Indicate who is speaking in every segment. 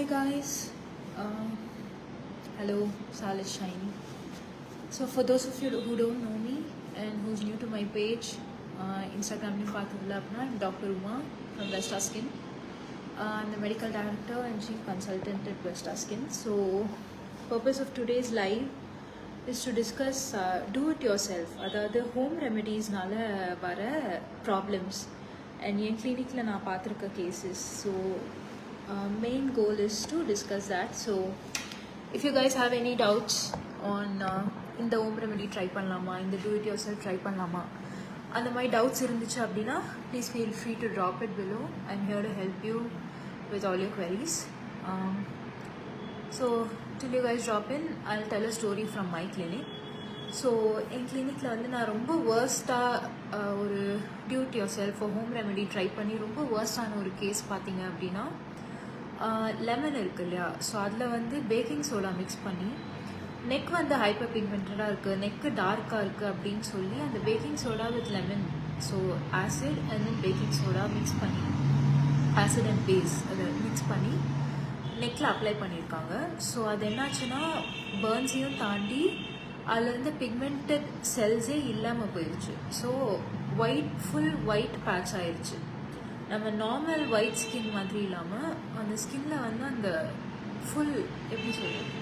Speaker 1: guys, uh, hello, Salad Shiny. So for those of you who don't know me and who's new to my page, Instagram I'm Dr. Uma from Vesta Skin. I'm the medical director and chief consultant at Vesta Skin. So purpose of today's live is to discuss do it yourself, the home remedies nala vara problems and in clinic la na paathirukka cases. So main goal is to discuss that. So if you guys have any doubts on in the home remedy try பண்ணலாமா, in the do it yourself try பண்ணலாமா, அந்த மாதிரி doubts இருந்துச்சு அப்படின்னா please feel free to drop it below. I'm here to help you with all your queries. So till you guys drop in, I'll tell a story from my clinic. So என் கிளினிக்கில் வந்து நான் ரொம்ப வேர்ஸ்ட்டாக ஒரு do it yourself home remedy try பண்ணி ரொம்ப வேர்ஸ்டான ஒரு கேஸ் பார்த்தீங்க அப்படின்னா லெமன் இருக்குது இல்லையா, ஸோ அதில் வந்து பேக்கிங் சோடா மிக்ஸ் பண்ணி நெக் வந்து ஹைப்பர் பிக்மெண்டடாக இருக்குது, நெக்கு டார்க்காக இருக்குது அப்படின்னு சொல்லி அந்த baking soda with lemon, so acid and then baking soda mix பண்ணி ஆசிட் அண்ட் பேஸ் அதை மிக்ஸ் பண்ணி நெக்கில் அப்ளை பண்ணியிருக்காங்க. ஸோ அது என்னாச்சுன்னா பர்ன்ஸையும் தாண்டி அதுலேருந்து பிக்மெண்டட் செல்ஸே இல்லாமல் போயிடுச்சு. ஸோ ஃபுல் ஒயிட் பேட்ச் ஆயிடுச்சு. நம்ம நார்மல் ஒயிட் ஸ்கின் மாதிரி இல்லாமல் அந்த ஸ்கின்ல வந்து அந்த ஃபுல் எப்படி சொல்கிறது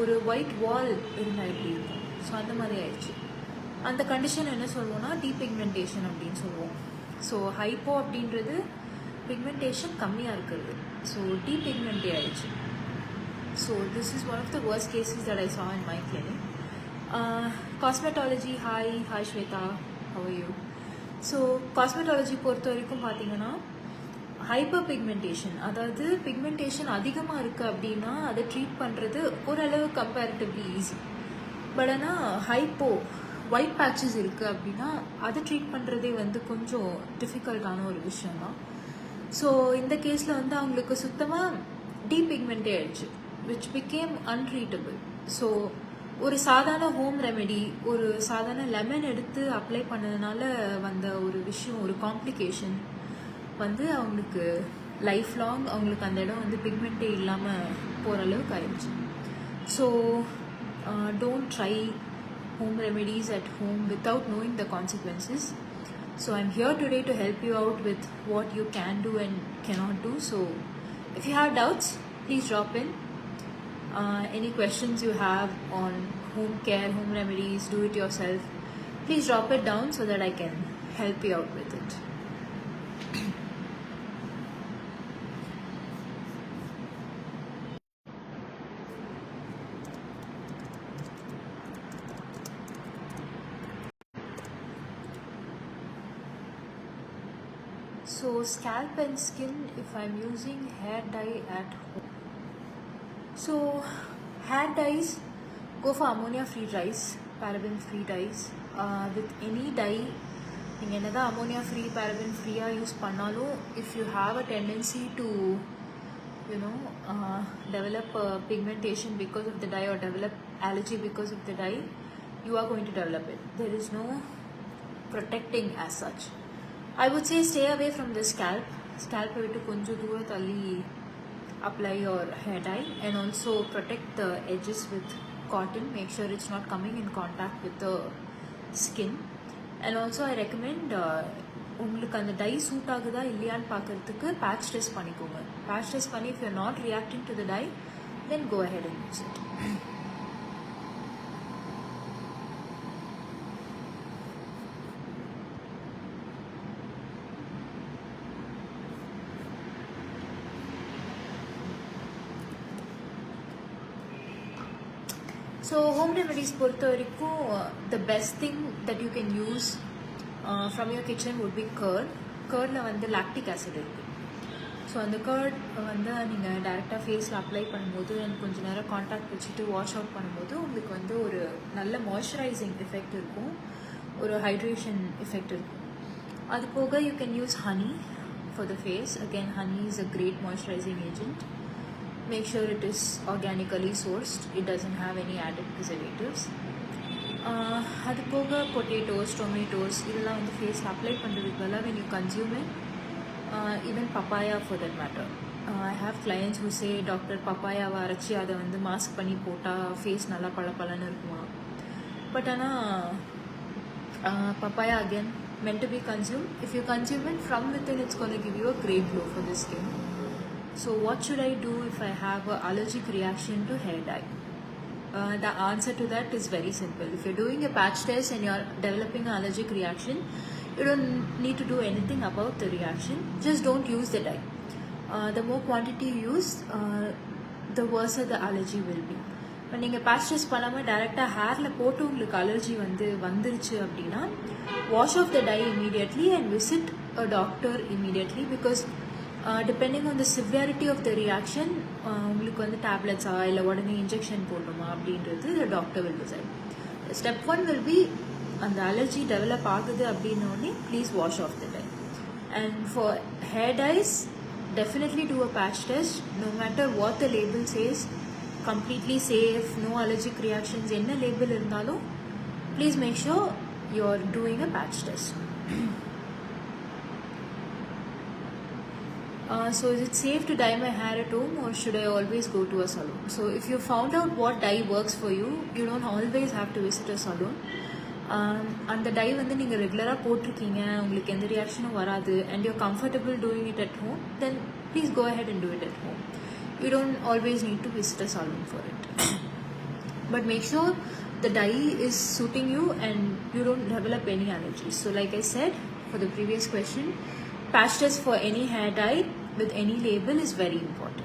Speaker 1: ஒரு ஒயிட் வால் இருந்தால் எப்படி இருக்கும், ஸோ அந்த மாதிரி ஆயிடுச்சு. அந்த கண்டிஷன் என்ன சொல்லுவோம்னா டீபிக்மெண்டேஷன் அப்படின்னு சொல்லுவோம். ஸோ ஹைப்போ அப்படின்றது பிக்மெண்டேஷன் கம்மியாக இருக்கிறது, ஸோ டீபிக்மெண்டே ஆயிடுச்சு. So this is one of the worst cases that I saw in my clinic. Cosmetology, hi Shweta, how are you? So cosmetology பொறுத்த வரைக்கும் பார்த்தீங்கன்னா ஹைப்பர் பிக்மெண்டேஷன், அதாவது பிக்மெண்டேஷன் அதிகமாக இருக்குது அப்படின்னா அதை ட்ரீட் பண்ணுறது ஓரளவு கம்பேரிட்டிவ்லி ஈஸி. பட் ஆனால் ஹைப்போ ஒயிட் பேட்சஸ் இருக்குது அப்படின்னா அதை ட்ரீட் பண்ணுறதே வந்து கொஞ்சம் டிஃபிகல்ட்டான ஒரு விஷயம்தான். ஸோ இந்த கேஸில் வந்து அவங்களுக்கு சுத்தமாக டீபிக்மெண்டே ஆயிடுச்சு, which became untreatable. ஸோ ஒரு சாதாரண ஹோம் ரெமெடி, ஒரு சாதாரண லெமன் எடுத்து அப்ளை பண்ணதுனால வந்த ஒரு விஷயம், ஒரு காம்ப்ளிகேஷன் வந்து அவங்களுக்கு லைஃப் லாங் அவங்களுக்கு அந்த இடம் வந்து பிக்மெண்ட்டே இல்லாமல் போகிற அளவுக்கு ஆயிடுச்சு. So don't try home remedies at home without knowing the consequences. So I'm here today to help you out with what you can do and cannot do. So if you have doubts, please drop in. Any questions you have on home care, home remedies, do it yourself, please drop it down so that I can help you out with it. So scalp and skin, if I'm using hair dye at home. So hair dyes, go for ammonia free dyes, paraben free dyes. With any dye, நீங்கள் என்னதான் ammonia free, paraben free use பண்ணாலும் if you have a tendency to develop pigmentation because of the dye or develop allergy because of the dye, you are going to develop it. There is no protecting as such. I would say stay away from the scalp. Scalp விட்டு கொஞ்சம் தூரம் தள்ளி apply your hair dye and also protect the edges with cotton. Make sure it's not coming in contact with the skin. And also I recommend உங்களுக்கு அந்த tie suit ஆகுதா இல்லையான்னு பார்க்கறதுக்கு batch test பண்ணிக்கோங்க. பேட்ச் டெஸ்ட் பண்ணி if you're not reacting to the dye, then go ahead and use it. So home remedies பொறுத்த வரைக்கும் the best thing that you can use from your kitchen would be curd. கர்டில் வந்து lactic acid இருக்குது. So அந்த curd வந்து நீங்கள் டைரெக்டாக ஃபேஸில் அப்ளை பண்ணும்போது அண்ட் கொஞ்சம் நேரம் காண்டாக்ட் வச்சுட்டு வாஷ் அவுட் பண்ணும்போது உங்களுக்கு வந்து ஒரு நல்ல மாய்ஸ்சரைசிங் எஃபெக்ட் இருக்கும், ஒரு ஹைட்ரேஷன் எஃபெக்ட் இருக்கும். அது போக you can use honey for the face. Again honey is a great moisturising agent. Make sure it is organically sourced. It doesn't have any added preservatives. அது போக பொட்டேட்டோஸ், டொமேட்டோஸ் இதெல்லாம் வந்து ஃபேஸில் அப்ளை பண்ணுறதுக்கு பதிலாக when you consume it, even papaya for that matter, I have clients who say doctor பப்பாயாவை அரைச்சி அதை வந்து மாஸ்க் பண்ணி போட்டால் ஃபேஸ் நல்லா பளபளன்னு இருக்குமா. பட் ஆனால் papaya again meant to be consumed. If you consume it from within, it's going to give you a great glow for the skin. So what should I do if I have an allergic reaction to hair dye? The answer to that is very simple. If you're doing a patch test and you're developing an allergic reaction, you don't need to do anything about the reaction. Just don't use the dye. The more quantity you use, the worse the allergy will be. இப்போ நீங்கள் batch test பண்ணாமல் டேரெக்டாக ஹேரில் போட்டு உங்களுக்கு allergy வந்துருச்சு அப்படின்னா wash off the dye immediately and visit a doctor immediately. Because depending on the severity of the reaction உங்களுக்கு வந்து டேப்லெட்ஸா இல்லை உடனே இன்ஜெக்ஷன் போடணுமா அப்படின்றது doctor will decide. Step 1 will be அந்த அலர்ஜி டெவலப் ஆகுது அப்படின்னோடனே please wash off the dye. And for hair dyes definitely do a patch test no matter what the label says. Completely safe, no allergic reactions, enna label irundhalum please make sure you're doing a patch test. So is it safe to dye my hair at home or should I always go to a salon? So if you found out what dye works for you, you don't always have to visit a salon. அந்த tie வந்து நீங்கள் ரெகுலராக போட்டிருக்கீங்க, உங்களுக்கு எந்த ரியாக்ஷனும் வராது and you're comfortable doing it at home, then please go ahead and do it at home. You don't always need to visit a salon for it. But make sure the dye is suiting you and you don't develop any allergies. So like I said for the previous question, patch test for any hair dye with any label is very important.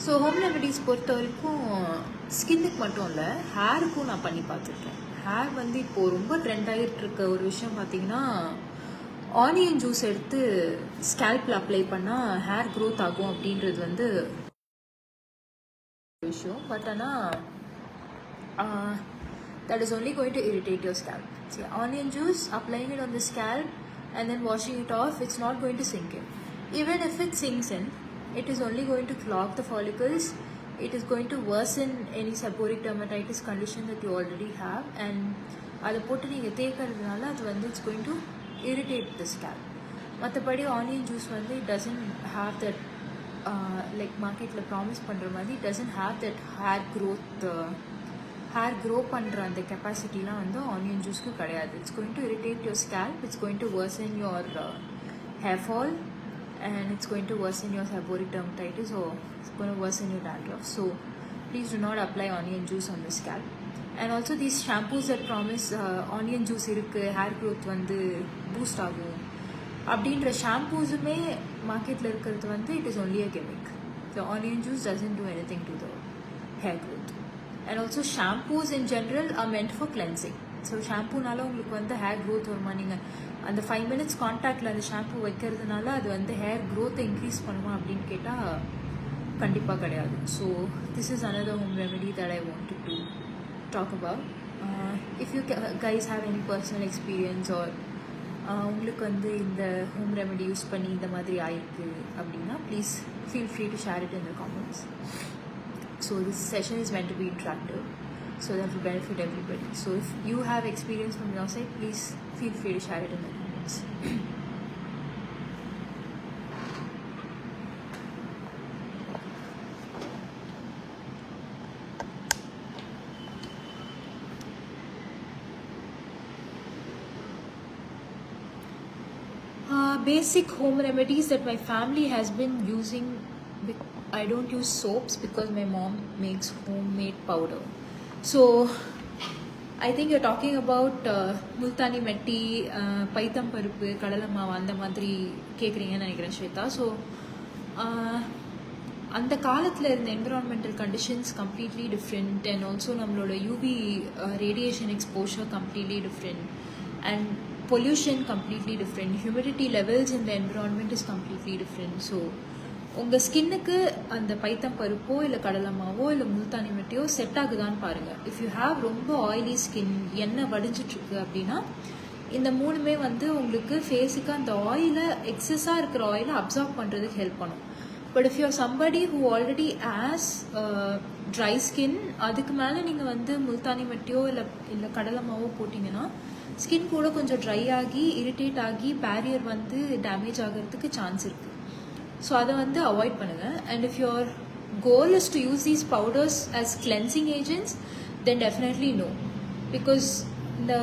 Speaker 1: So home remedies பொறுத்த வரைக்கும் ஸ்கின்னுக்கு மட்டும் இல்லை, ஹேருக்கும் நான் பண்ணி பார்த்துருக்கேன். Hair வந்து இப்போது ரொம்ப ட்ரெண்ட் ஆகிட்டு இருக்க ஒரு விஷயம் பார்த்தீங்கன்னா, ஆனியன் ஜூஸ் எடுத்து ஸ்கேல்பில் அப்ளை பண்ணால் ஹேர் க்ரோத் ஆகும் அப்படின்றது வந்து விஷயம். பட் ஆனால் that is only going to irritate your scalp. See, onion juice, applying it on the scalp and then washing it off, it's not going to sink in. Even if it sinks in, it is only going to clog the follicles. It is going to worsen any seborrheic dermatitis condition that you already have, and அதை போட்டு நீங்கள் தேய்க்கிறதுனால அது வந்து it's going to irritate the scalp. மற்றபடி onion juice வந்து it doesn't have that like மார்க்கெட்டில் promise பண்ணுற மாதிரி it doesn't have that hair grow பண்ணுற அந்த கெப்பாசிட்டிலாம் வந்து ஆனியன் ஜூஸ்க்கு கிடையாது. It's going to irritate your scalp, it's going to worsen your hair fall, and it's going to worsen your seborrheic dermatitis, or it's going to worsen your dandruff. So please do not apply onion juice on the scalp. And also these shampoos that promise onion juice irukku hair growth வந்து boost ஆகும் அப்படின்ற ஷாம்பூஸுமே மார்க்கெட்டில் இருக்கிறது வந்து it is only a gimmick. The onion juice doesn't do anything to the hair growth. And also shampoos in general are meant for cleansing. So ஷாம்பூனால உங்களுக்கு வந்து hair growth வருமா, நீங்கள் அந்த 5 minutes கான்டாக்டில் அந்த ஷாம்பூ வைக்கிறதுனால அது வந்து ஹேர் க்ரோத்தை இன்க்ரீஸ் பண்ணுமா அப்படின்னு கேட்டால் கண்டிப்பாக கிடையாது. So this is another home remedy that I wanted to talk about. If you guys have any personal experience or உங்களுக்கு வந்து இந்த ஹோம் ரெமெடி யூஸ் பண்ணி இந்த மாதிரி ஆயிருக்கு அப்படின்னா please feel free to share it in the comments. So this session is meant to be interactive, so that will benefit everybody. So if you have experience from your side, please feel free to share it in the comments. Basic home remedies that my family has been using. I don't use soaps because my mom makes homemade powder. So I think you're talking about multani metti, paitam paruppu, kadalamavu அந்த மாதிரி கேக்குறீங்கன்னு நினைக்கிறேன் Shweta. So அந்த காலத்தில் இருந்த environmental conditions completely different, and also நம்மளோட UV radiation exposure completely different, and pollution completely different, humidity levels in the environment is completely different. So உங்கள் ஸ்கின்னுக்கு அந்த பைத்தம் பருப்போ இல்லை கடலமாவோ இல்லை முல்தானி மெட்டியோ செட் ஆகுதான்னு பாருங்கள். இஃப் யூ ஹாவ் ரொம்ப ஆயிலி ஸ்கின், எண்ணெய் வடிஞ்சிட்ருக்கு அப்படின்னா இந்த மூணுமே வந்து உங்களுக்கு ஃபேஸுக்கு அந்த ஆயிலை, எக்ஸஸாக இருக்கிற ஆயிலை அப்சார்ப் பண்ணுறதுக்கு ஹெல்ப் பண்ணும். But if you're somebody who already has dry skin, அதுக்கு மேலே நீங்கள் வந்து முல்தானி மட்டியோ இல்லை கடலை மாவோ போட்டிங்கன்னா ஸ்கின் கூட கொஞ்சம் ட்ரை ஆகி இரிட்டேட் ஆகி பேரியர் வந்து டேமேஜ் ஆகிறதுக்கு சான்ஸ் இருக்குது. ஸோ அதை வந்து அவாய்ட் பண்ணுங்கள். And if your goal is to use these powders as cleansing agents, then definitely no, because the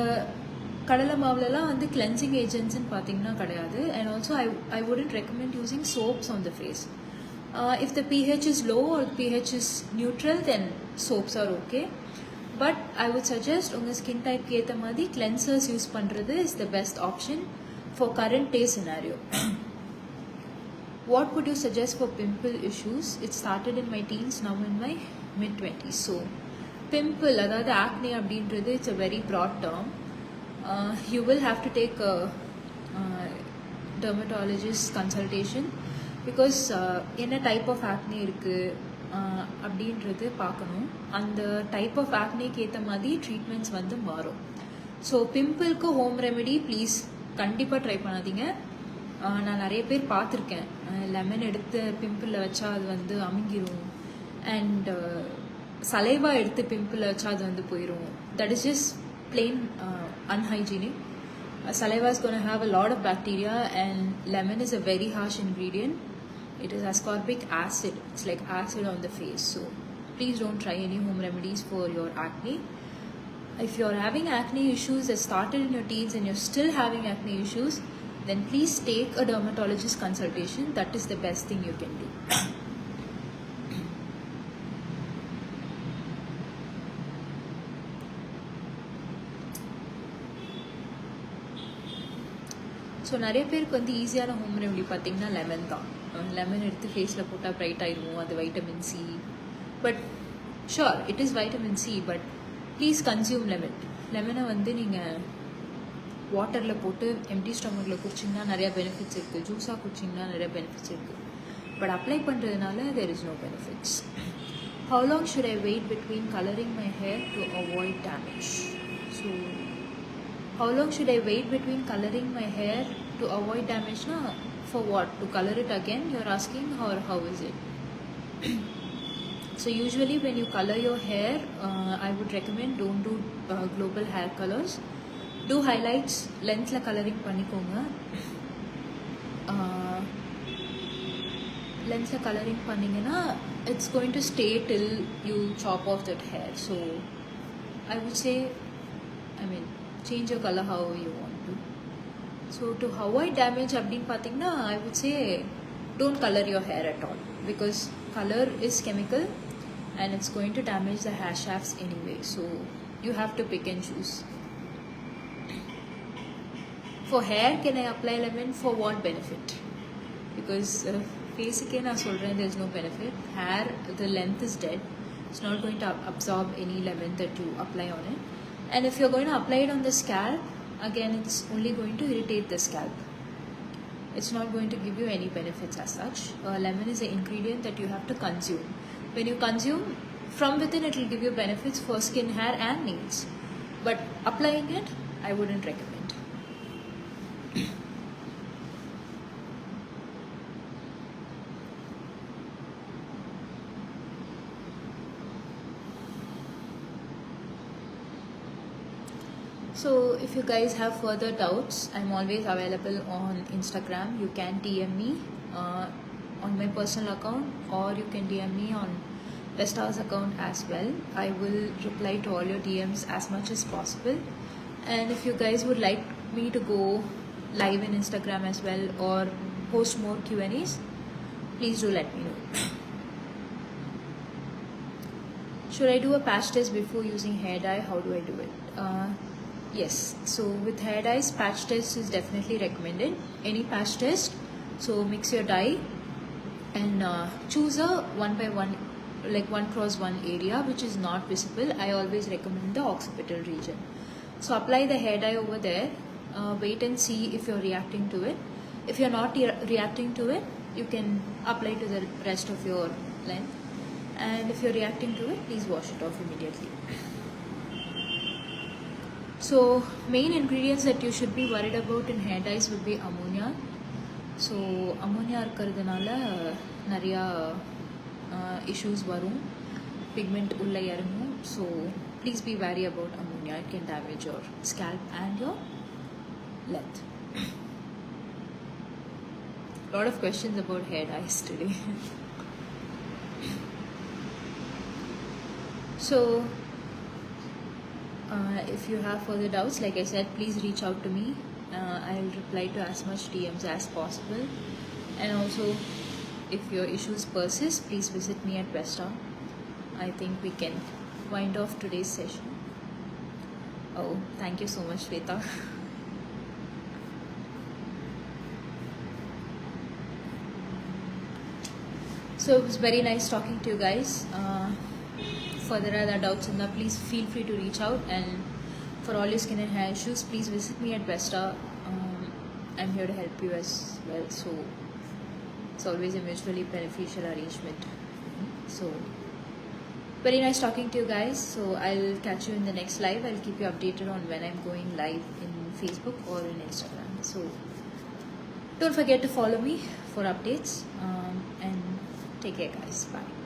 Speaker 1: கடலை மாவுலலாம் வந்து cleansing agents ன்னு பார்த்தீங்கன்னா கிடையாது. And also I wouldn't recommend using soaps on the face. If the pH is low or pH is neutral, then soaps are okay. But I would suggest உங்கள் skin டைப்க்கு ஏற்ற மாதிரி cleansers use பண்ணுறது is the best option for current day scenario. What would you suggest for pimple issues? It started in my teens, now in my mid-20s. So, pimple, அதாவது acne அப்படின்றது it's a very broad term. You will have to take a dermatologist consultation because என்ன type of acne இருக்குது அப்படின்றது பார்க்கணும். அந்த type of ஆக்னேக்கு ஏற்ற மாதிரி treatments வந்து மாறும். ஸோ பிம்பிள்க்கு ஹோம் ரெமெடி ப்ளீஸ் கண்டிப்பாக ட்ரை பண்ணாதீங்க. நான் நிறைய பேர் பார்த்துருக்கேன், லெமன் எடுத்து பிம்பிளில் வச்சா அது வந்து அமுங்கிரும், அண்ட் சலைவா எடுத்து பிம்பிளில் வச்சா அது வந்து போயிடும். That is just plain unhygienic. Saliva is going to have a lot of bacteria, and lemon is a very harsh ingredient. It is ascorbic acid. It's like acid on the face. So please don't try any home remedies for your acne. If you're having acne issues that started in your teens and you're still having acne issues, then please take a dermatologist consultation. That is the best thing you can do. So நிறைய பேருக்கு வந்து ஈஸியான home remedy பார்த்தீங்கன்னா lemon தான். Lemon எடுத்து ஃபேஸில் போட்டால் bright ஆயிடும், அது vitamin C. But sure it is vitamin C, but please consume lemon. லெமனை வந்து நீங்கள் வாட்டரில் போட்டு எம்டி ஸ்டொமக்கில் குடிச்சிங்கன்னா நிறையா பெனிஃபிட்ஸ் இருக்குது, ஜூஸாக குடிச்சிங்கன்னா நிறையா பெனிஃபிட்ஸ் இருக்குது. பட் அப்ளை பண்ணுறதுனால there is no benefits. How long should I wait between coloring my hair to avoid damage? So how long should I wait between coloring my hair to avoid damage? Na, for what? To color it again, you're asking, or how is it? So usually when you color your hair, I would recommend don't do global hair colors. Do highlights, length la coloring பண்ணிக்கோங்க. Length la coloring பண்ணீங்கன்னா it's going to stay till you chop off that hair. So I would say, change your color however you want to. So to avoid damage அப்படின்னு பார்த்தீங்கன்னா I would say don't color your hair at all, because color is chemical and it's going to damage the hair shafts anyway. So you have to pick and choose. For hair, can I apply lemon? For what benefit? Because basically நான் சொல்கிறேன் there is no benefit. Hair, the length is dead. It's not going to absorb any lemon that you apply on it. And if you're going to apply it on the scalp, again it's only going to irritate the scalp. It's not going to give you any benefits as such. Lemon is an ingredient that you have to consume. When you consume, from within it will give you benefits for skin, hair and nails. But applying it, I wouldn't recommend. So if you guys have further doubts, I'm always available on Instagram. You can DM me on my personal account, or you can DM me on Vesta's account as well. I will reply to all your DMs as much as possible. And if you guys would like me to go live in Instagram as well or post more Q&As, please do let me know. Should I do a patch test before using hair dye? How do I do it? Yes, so with hair dyes, patch test is definitely recommended. Any patch test, so mix your dye and choose a 1x1, like 1x1 area which is not visible. I always recommend the occipital region. So apply the hair dye over there, wait and see if you're reacting to it. If you're not reacting to it, you can apply to the rest of your length. And if you're reacting to it, please wash it off immediately. So main ingredients that you should be worried about in hair dyes would be ammonia. So ammonia இருக்கிறதுனால நிறையா issues வரும், pigment உள்ள இறங்கும். So please be wary about ammonia. It can damage your scalp and your length. Lot of questions about hair dyes today. So if you have further doubts, like I said, please reach out to me. I'll reply to as much DMs as possible. And also, if your issues persist, please visit me at Vesta. I think we can wind off today's session. Oh, thank you so much, Shweta. So it was very nice talking to you guys. Further other doubts in that, please feel free to reach out. And for all your skin and hair issues, please visit me at Vesta. I'm here to help you as well. So it's always a mutually beneficial arrangement. So very nice talking to you guys. So I'll catch you in the next live. I'll keep you updated on when I'm going live in Facebook or in Instagram. So don't forget to follow me for updates. And take care, guys. Bye.